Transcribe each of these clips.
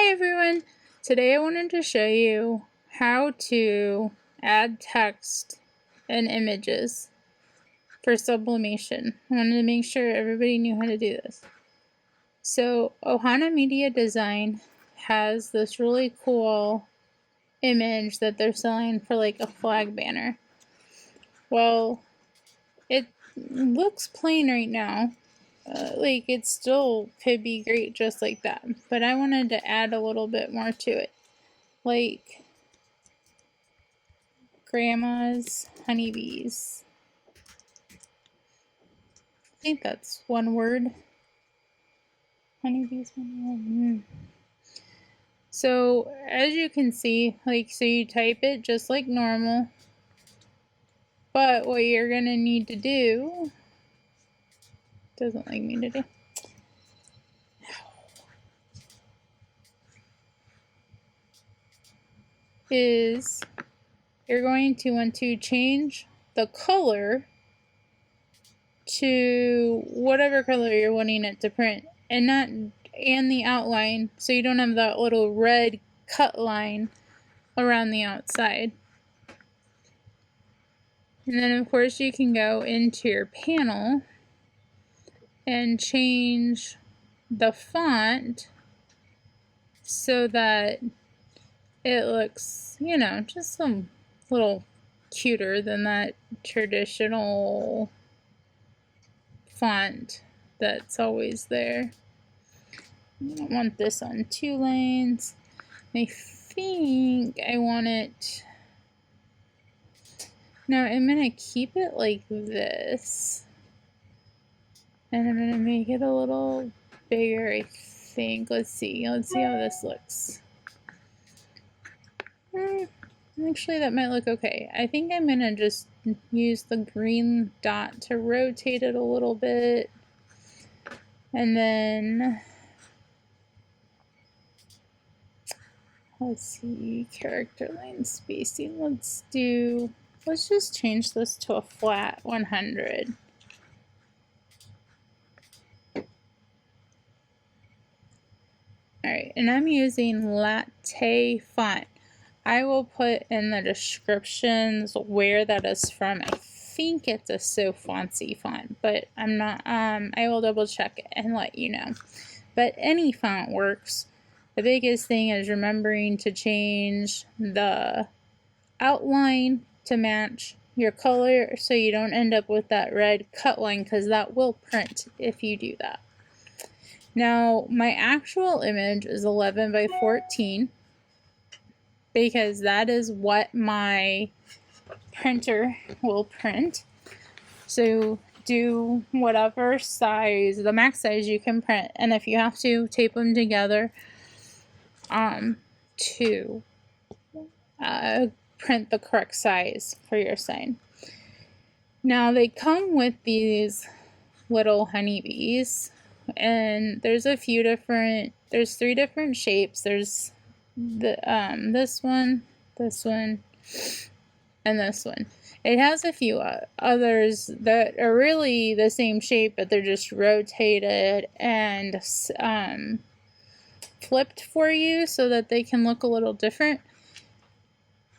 Hi everyone! Today I wanted to show you how to add text and images for sublimation. I wanted to make sure everybody knew how to do this. So Ohana Media Design has this really cool image that they're selling for like a flag banner. Well, it looks plain right now. Like it still could be great just like that, but I wanted to add a little bit more to it. Like grandma's honeybees. I think that's one word. Honeybees, one word. So as you can see, so you type it just like normal, but what you're gonna need to do, doesn't like me to do, is you're going to want to change the color to whatever color you're wanting it to print, and the outline, so you don't have that little red cut line around the outside. And then of course you can go into your panel and change the font so that it looks, you know, just a little cuter than that traditional font that's always there. I don't want this on 2 lanes. I think I want it. Now I'm gonna keep it like this. And I'm gonna make it a little bigger, I think. Let's see how this looks. Actually, that might look okay. I think I'm gonna just use the green dot to rotate it a little bit. And then, let's see, character line spacing. Let's just change this to a flat 100. Alright, and I'm using Latte font. I will put in the descriptions where that is from. I think it's a So Fancy font, but I'm not, I will double check and let you know. But any font works. The biggest thing is remembering to change the outline to match your color so you don't end up with that red cut line, because that will print if you do that. Now, my actual image is 11 by 14 because that is what my printer will print. So do whatever size, the max size you can print, and if you have to, tape them together to print the correct size for your sign. Now they come with these little honeybees, and there's 3 different shapes. There's this one, and this one. It has a few others that are really the same shape, but they're just rotated and flipped for you so that they can look a little different.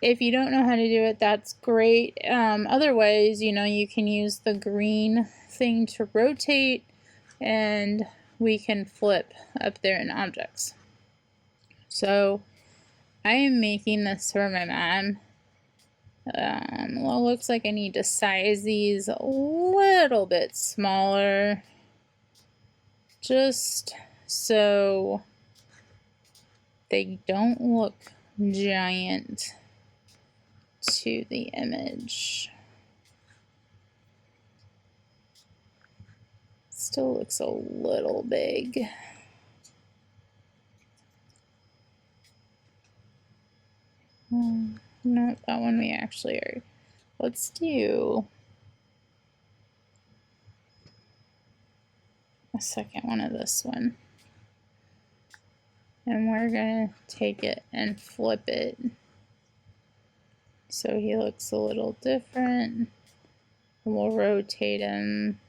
If you don't know how to do it, that's great. Otherwise, you know, you can use the green thing to rotate, and we can flip up there in objects. So I am making this for my mom. Well, it looks like I need to size these a little bit smaller, just so they don't look giant to the image. Still looks a little big. No, that one we actually are. Let's do a second one of this one. And we're gonna take it and flip it so he looks a little different. And we'll rotate him.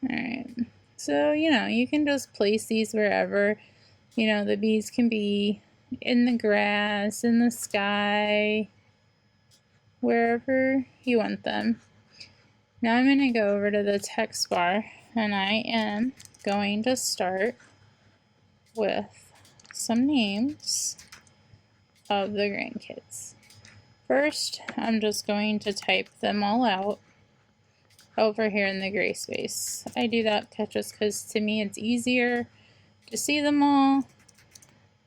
Alright, so you can just place these wherever. The bees can be in the grass, in the sky, wherever you want them. Now I'm going to go over to the text bar and I am going to start with some names of the grandkids. First, I'm just going to type them all out over here in the gray space. I do that just because to me it's easier to see them all,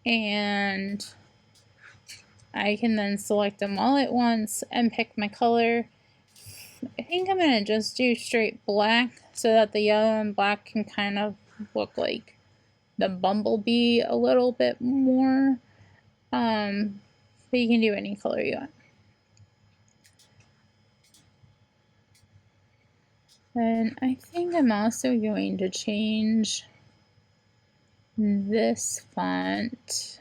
and I can then select them all at once and pick my color. I think I'm going to just do straight black so that the yellow and black can kind of look like the bumblebee a little bit more. But you can do any color you want. And I think I'm also going to change this font.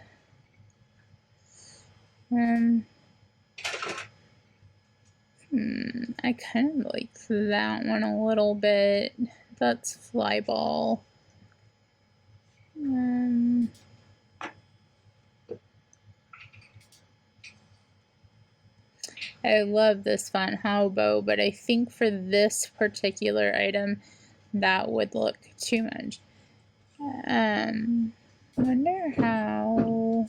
I kind of like that one a little bit. That's Flyball. I love this font, Hobo, but I think for this particular item, that would look too much. Wonder how...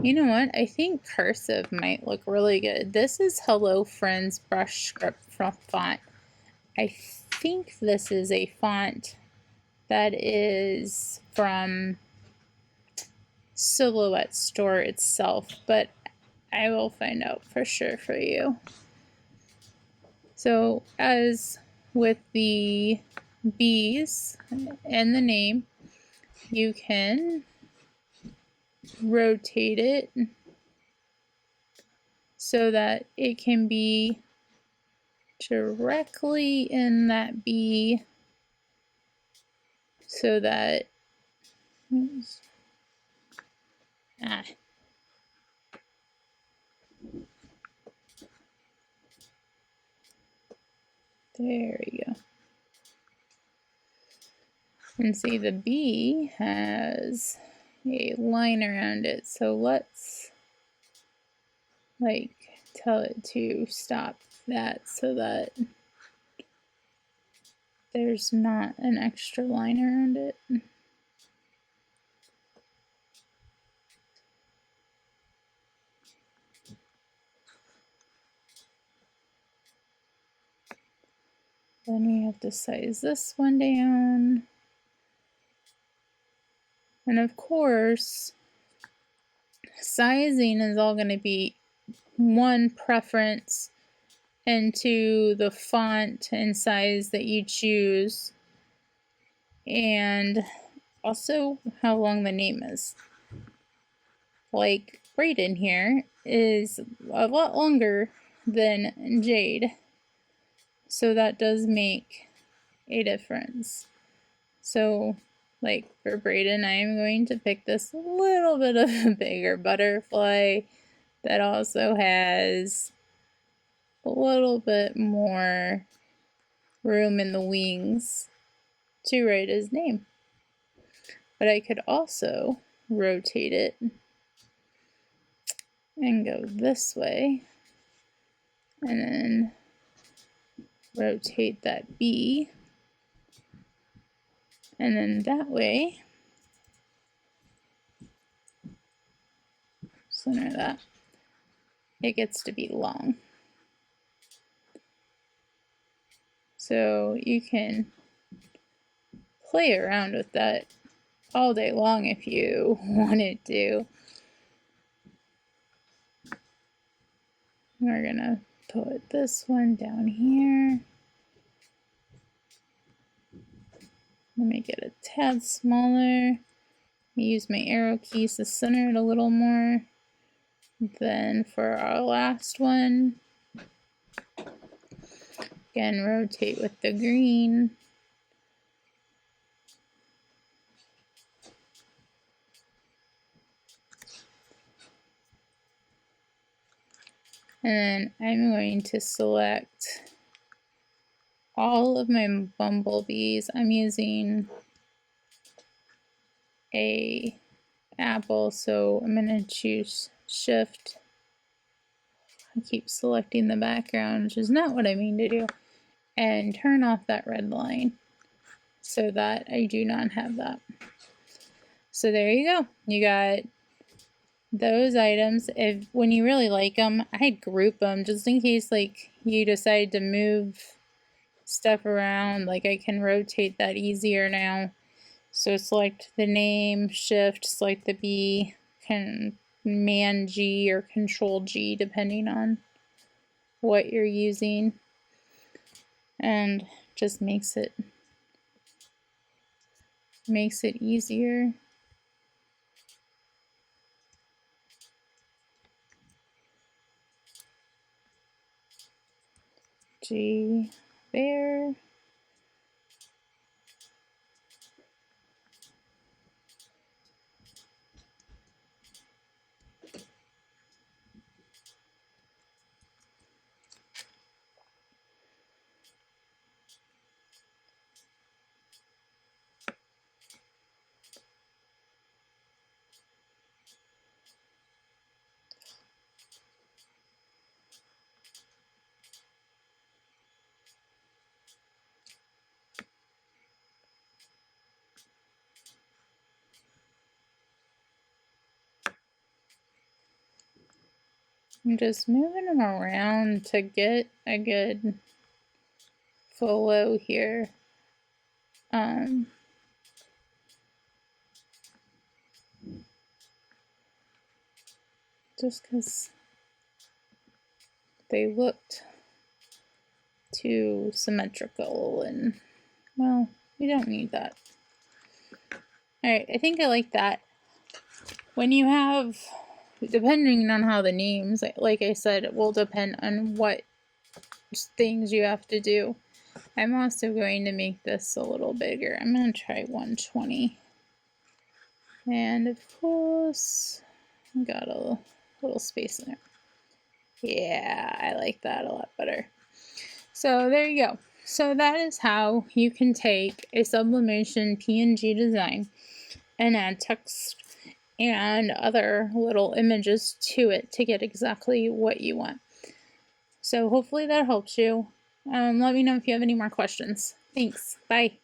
You know what? I think cursive might look really good. This is Hello Friends brush script font. I think this is a font that is from Silhouette Store itself, but I will find out for sure for you. So as with the bees and the name, you can rotate it so that it can be directly in that bee, so that there we go. And see, the bee has a line around it, so let's tell it to stop that so that there's not an extra line around it. Then we have to size this one down. And of course, sizing is all going to be one, preference, and two, the font and size that you choose, and also how long the name is. Like Brayden here is a lot longer than Jade, so that does make a difference. So like for Brayden, I am going to pick this little bit of a bigger butterfly that also has a little bit more room in the wings to write his name. But I could also rotate it and go this way, and then rotate that B, and then that way, center that, it gets to be long. So you can play around with that all day long if you wanted to. We're gonna put this one down here. Make it a tad smaller. Use my arrow keys to center it a little more. Then for our last one, again, rotate with the green. And then I'm going to select all of my bumblebees, I'm using a apple, so I'm going to choose shift. I keep selecting the background, which is not what I mean to do, and turn off that red line so that I do not have that. So there you go. You got those items. If when you really like them, I'd group them just in case like you decide to move stuff around. Like I can rotate that easier now. So select the name, shift, select the B, Command G or Control G depending on what you're using, and just makes it easier. G there. I'm just moving them around to get a good flow here. Just because they looked too symmetrical, and well, we don't need that. Alright, I think I like that. When you have, depending on how the names, like I said, it will depend on what things you have to do. I'm also going to make this a little bigger. I'm going to try 120. And of course, got a little space in there. Yeah, I like that a lot better. So there you go. So that is how you can take a sublimation PNG design and add text and other little images to it to get exactly what you want. So hopefully that helps you. Let me know if you have any more questions. Thanks. Bye.